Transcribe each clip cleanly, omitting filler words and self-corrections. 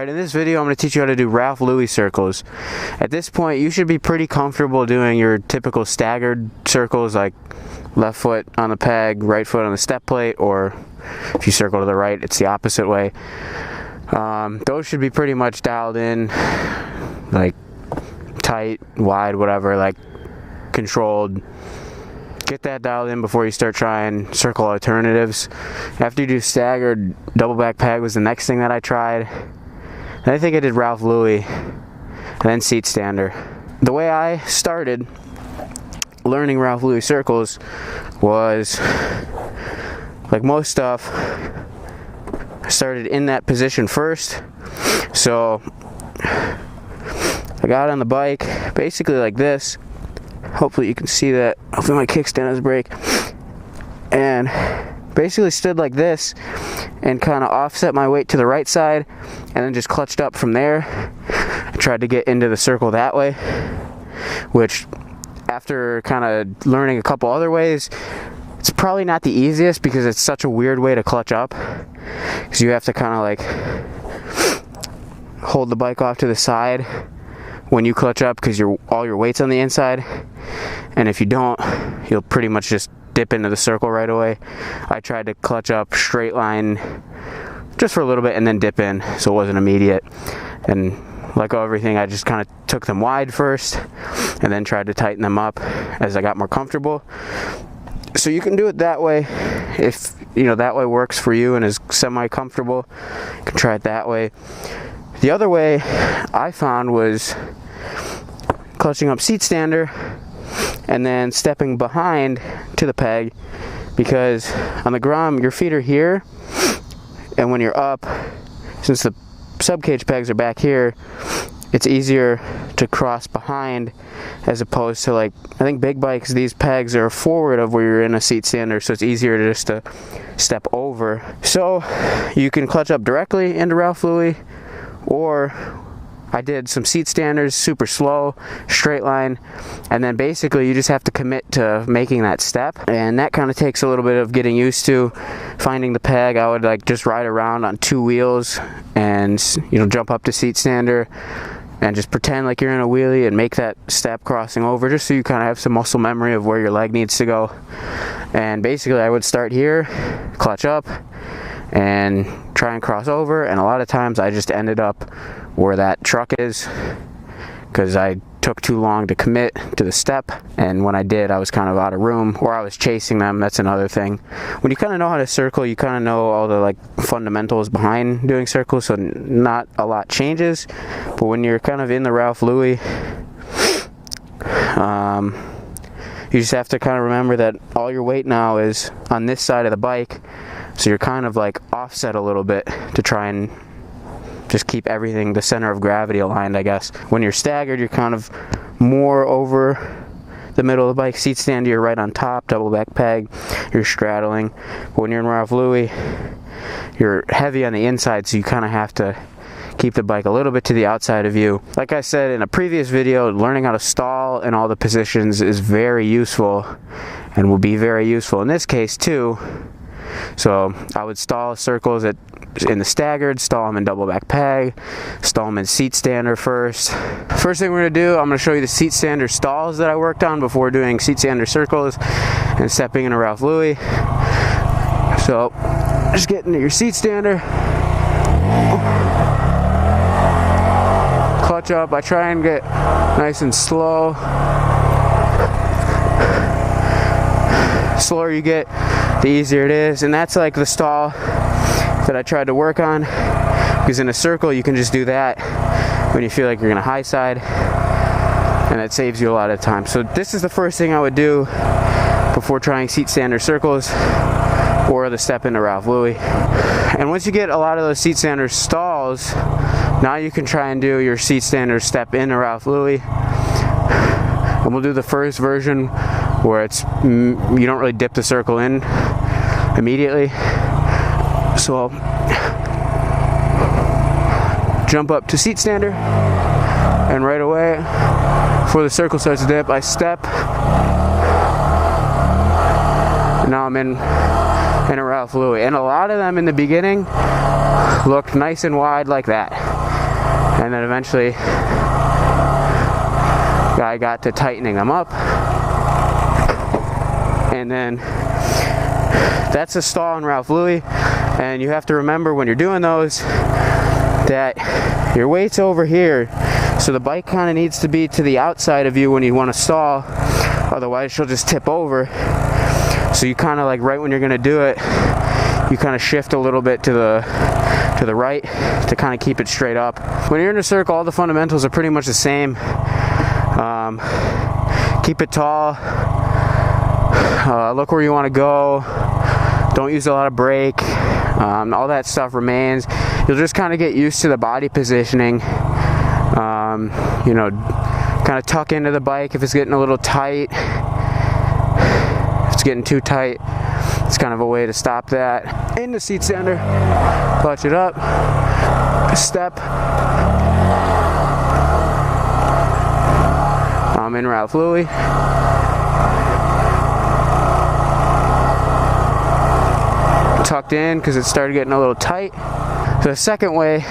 Alright, in this video I'm going to teach you how to do Ralph Louie circles. At this point you should be pretty comfortable doing your typical staggered circles, like left foot on the peg, right foot on the step plate, or if you circle to the right it's the opposite way. Those should be pretty much dialed in, like tight, wide, whatever, like controlled. Get that dialed in before you start trying circle alternatives. After you do staggered, double back peg was the next thing that I tried. And I think I did Ralph Louie, and then seat stander. The way I started learning Ralph Louie circles was, like most stuff, I started in that position first. So I got on the bike basically like this. Hopefully you can see that. Hopefully my kickstand has a brake. And basically stood like this and kind of offset my weight to the right side and then just clutched up from there. I tried to get into the circle that way, which after kind of learning a couple other ways, it's probably not the easiest because it's such a weird way to clutch up, because you have to kind of like hold the bike off to the side when you clutch up because all your weight's on the inside, and if you don't, you'll pretty much just dip into the circle right away. I tried to clutch up straight line just for a little bit and then dip in, so it wasn't immediate. And like everything, I just kind of took them wide first and then tried to tighten them up as I got more comfortable. So you can do it that way if that way works for you and is semi-comfortable. You can try it that way. The other way I found was clutching up seat stander and then stepping behind to the peg, because on the Grom your feet are here, and when you're up, since the subcage pegs are back here, it's easier to cross behind as opposed to, like, I think big bikes, these pegs are forward of where you're in a seat stander, so it's easier just to step over. So you can clutch up directly into Ralph Louie, or I did some seat standers, super slow, straight line, and then basically you just have to commit to making that step, and that kind of takes a little bit of getting used to. Finding the peg, I would like just ride around on two wheels and jump up to seat stander and just pretend like you're in a wheelie and make that step crossing over, just so you kind of have some muscle memory of where your leg needs to go. And basically I would start here, clutch up, and try and cross over, and a lot of times I just ended up where that truck is because I took too long to commit to the step, and when I did, I was kind of out of room, or I was chasing them. That's another thing. When you kind of know how to circle, you kind of know all the like fundamentals behind doing circles, so not a lot changes. But when you're kind of in the Ralph Louie, you just have to kind of remember that all your weight now is on this side of the bike, so you're kind of like offset a little bit to try and just keep everything, the center of gravity, aligned, I guess. When you're staggered, you're kind of more over the middle of the bike. Seat stand, you're right on top, double back peg, you're straddling. But when you're in Ralph Louie, you're heavy on the inside, so you kind of have to keep the bike a little bit to the outside of you. Like I said in a previous video, learning how to stall in all the positions is very useful, and will be very useful in this case too. So I would stall circles in the staggered, stall them in double back peg, stall them in seat stander first. First thing we're going to do, I'm going to show you the seat stander stalls that I worked on before doing seat stander circles and stepping into Ralph Louie. So just get into your seat stander, clutch up. I try and get nice and slow. Slower you get, the easier it is, and that's like the stall that I tried to work on, because in a circle you can just do that when you feel like you're gonna high side, and it saves you a lot of time. So this is the first thing I would do before trying seat stander circles or the step into Ralph Louie. And once you get a lot of those seat stander stalls, now you can try and do your seat stander step into Ralph Louie. And we'll do the first version where it's you don't really dip the circle in immediately. So I'll jump up to seat stander, and right away before the circle starts to dip, I step, and now I'm in a Ralph Louie. And a lot of them in the beginning looked nice and wide like that. And then eventually I got to tightening them up. And then that's a stall in Ralph Louie. And you have to remember when you're doing those that your weight's over here. So the bike kind of needs to be to the outside of you when you want to stall. Otherwise she'll just tip over. So you kind of like right when you're going to do it, you kind of shift a little bit to the right to kind of keep it straight up. When you're in a circle, all the fundamentals are pretty much the same. Keep it tall. Look where you want to go. Don't use a lot of brake. All that stuff remains. You'll just kind of get used to the body positioning. You know, kind of tuck into the bike if it's getting a little tight. If it's getting too tight, it's kind of a way to stop that. In the seat stander, clutch it up, step. I'm in Ralph Louie. Tucked in because it started getting a little tight. The second way,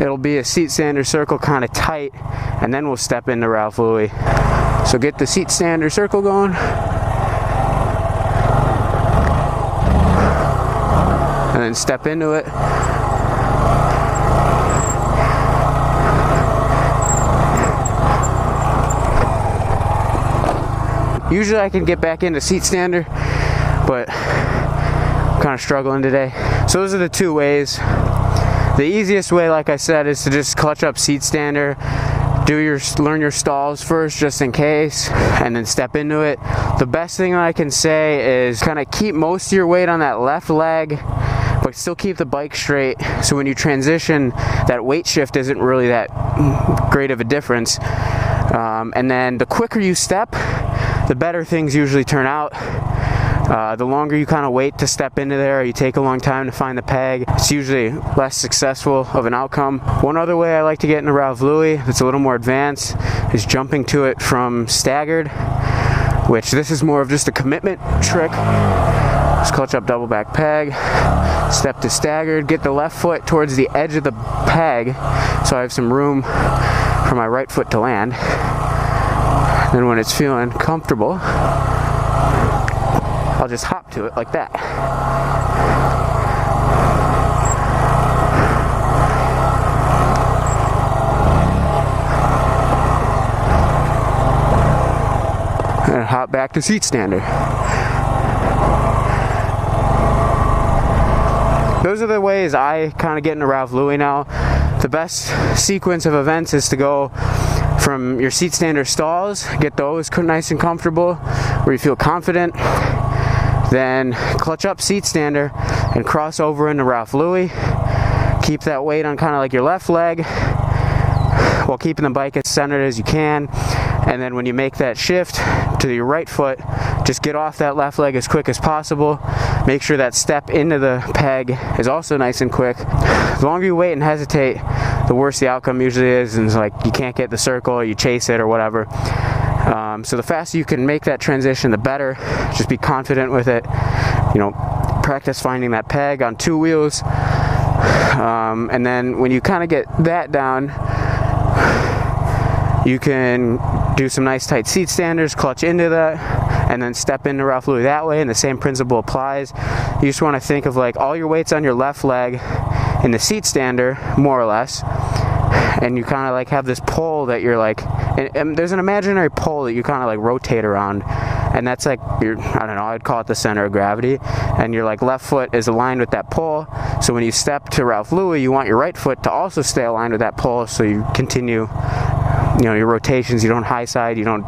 it'll be a seat stander circle kind of tight, and then we'll step into Ralph Louie. So get the seat stander circle going. And then step into it. Usually I can get back into seat stander, but I'm kind of struggling today. So those are the two ways. The easiest way, like I said, is to just clutch up seat stander, learn your stalls first just in case, and then step into it. The best thing I can say is kind of keep most of your weight on that left leg, but still keep the bike straight, so when you transition, that weight shift isn't really that great of a difference. And then the quicker you step, the better things usually turn out. The longer you kind of wait to step into there, you take a long time to find the peg, it's usually less successful of an outcome. One other way I like to get into Ralph Louie that's a little more advanced is jumping to it from staggered, which this is more of just a commitment trick. Just clutch up double back peg, step to staggered, get the left foot towards the edge of the peg so I have some room for my right foot to land. Then when it's feeling comfortable, I'll just hop to it like that. And hop back to seat stander. Those are the ways I kind of get into Ralph Louie now. The best sequence of events is to go from your seat stander stalls, get those nice and comfortable, where you feel confident. Then clutch up seat stander and cross over into Ralph Louie. Keep that weight on kind of like your left leg while keeping the bike as centered as you can. And then when you make that shift to your right foot, just get off that left leg as quick as possible. Make sure that step into the peg is also nice and quick. The longer you wait and hesitate, the worse the outcome usually is, and it's like you can't get the circle, or you chase it or whatever. So the faster you can make that transition, the better. Just be confident with it. You know, practice finding that peg on two wheels. And then when you kind of get that down, you can do some nice tight seat standers, clutch into that, and then step into Ralph Louie that way, and the same principle applies. You just want to think of like all your weight's on your left leg in the seat stander, more or less, and you kind of like have this pole that you're like, and there's an imaginary pole that you kind of like rotate around, and that's like your, I don't know, I'd call it the center of gravity, and your like left foot is aligned with that pole. So when you step to Ralph Louie, you want your right foot to also stay aligned with that pole, so you continue, you know, your rotations. You don't high side, you don't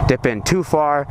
dip in too far,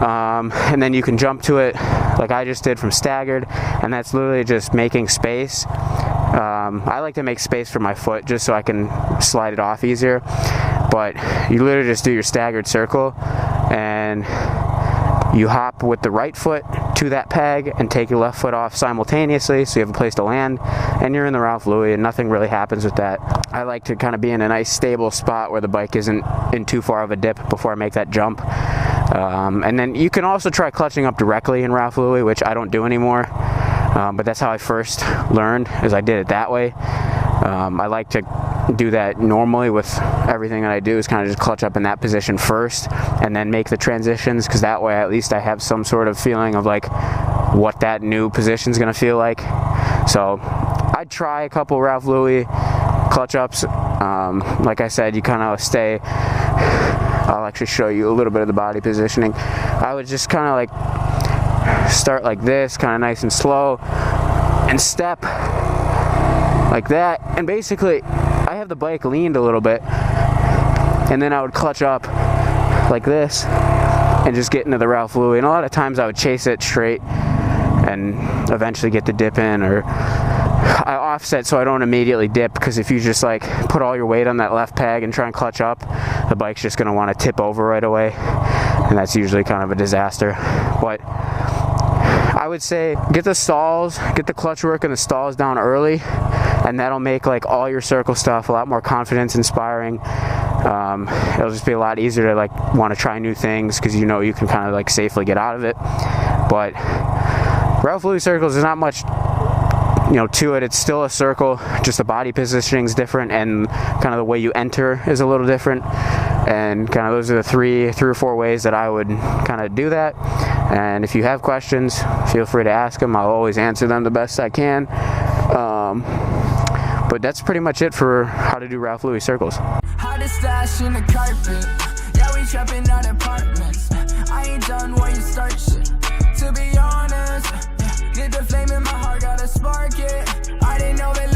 and then you can jump to it like I just did from staggered, and that's literally just making space. I like to make space for my foot just so I can slide it off easier, but you literally just do your staggered circle and you hop with the right foot to that peg and take your left foot off simultaneously, so you have a place to land, and you're in the Ralph Louie, and nothing really happens with that. I like to kind of be in a nice stable spot where the bike isn't in too far of a dip before I make that jump. And then you can also try clutching up directly in Ralph Louie, which I don't do anymore, but that's how I first learned, is I did it that way. I like to do that normally with everything that I do, is kind of just clutch up in that position first and then make the transitions, because that way at least I have some sort of feeling of like what that new position is going to feel like. So I'd try a couple Ralph Louie clutch ups. Like I said, you kind of stay, I'll actually show you a little bit of the body positioning. I would just kind of like start like this, kind of nice and slow, and step like that, and basically I have the bike leaned a little bit, and then I would clutch up like this and just get into the Ralph Louie. And a lot of times I would chase it straight and eventually get the dip in, or I offset so I don't immediately dip, because if you just like put all your weight on that left peg and try and clutch up, the bike's just going to want to tip over right away, and that's usually kind of a disaster. But I would say get the stalls, get the clutch work and the stalls down early, and that'll make like all your circle stuff a lot more confidence inspiring. It'll just be a lot easier to like want to try new things, because you know you can kind of like safely get out of it. But Ralph Louie circles, there's not much to it. It's still a circle, just the body positioning is different, and kind of the way you enter is a little different. And kind of those are the three or four ways that I would kind of do that. And if you have questions, feel free to ask them. I'll always answer them the best I can. But that's pretty much it for how to do Ralph Louie circles. Hottest stash in the carpet. Yeah, we trapping out apartments. I ain't done where you start shit. To be honest, get the flame in my heart, gotta spark it. I didn't know that